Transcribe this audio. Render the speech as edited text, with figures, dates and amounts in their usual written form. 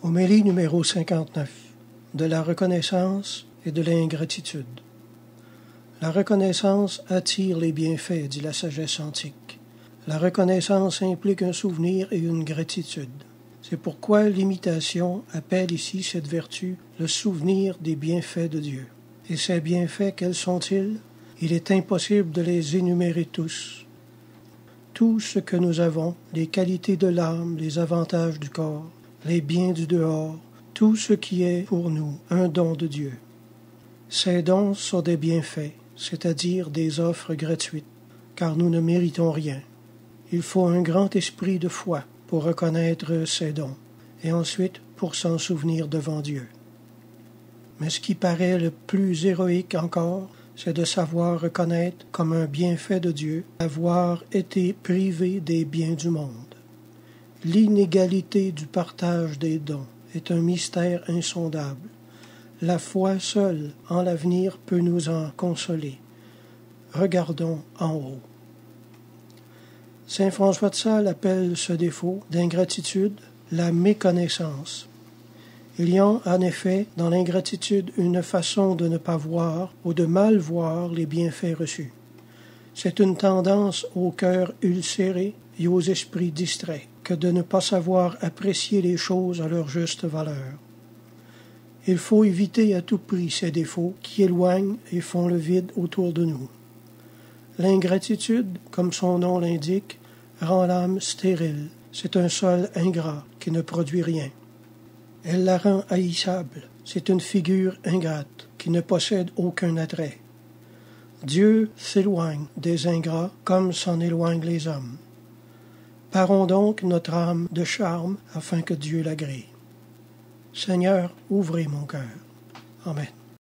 Homélie numéro 59. De la reconnaissance et de l'ingratitude. La reconnaissance attire les bienfaits, dit la sagesse antique. La reconnaissance implique un souvenir et une gratitude. C'est pourquoi l'imitation appelle ici cette vertu le souvenir des bienfaits de Dieu. Et ces bienfaits, quels sont-ils? Il est impossible de les énumérer tous. Tout ce que nous avons, les qualités de l'âme, les avantages du corps, les biens du dehors, tout ce qui est pour nous un don de Dieu. Ces dons sont des bienfaits, c'est-à-dire des offres gratuites, car nous ne méritons rien. Il faut un grand esprit de foi pour reconnaître ces dons, et ensuite pour s'en souvenir devant Dieu. Mais ce qui paraît le plus héroïque encore, c'est de savoir reconnaître comme un bienfait de Dieu avoir été privé des biens du monde. L'inégalité du partage des dons est un mystère insondable. La foi seule en l'avenir peut nous en consoler. Regardons en haut. Saint François de Sales appelle ce défaut d'ingratitude la méconnaissance. Il y a en effet dans l'ingratitude une façon de ne pas voir ou de mal voir les bienfaits reçus. C'est une tendance au cœur ulcéré et aux esprits distraits que de ne pas savoir apprécier les choses à leur juste valeur. Il faut éviter à tout prix ces défauts qui éloignent et font le vide autour de nous. L'ingratitude, comme son nom l'indique, rend l'âme stérile. C'est un sol ingrat qui ne produit rien. Elle la rend haïssable. C'est une figure ingrate qui ne possède aucun attrait. Dieu s'éloigne des ingrats comme s'en éloignent les hommes. Parons donc notre âme de charme afin que Dieu l'agrée. Seigneur, ouvrez mon cœur. Amen.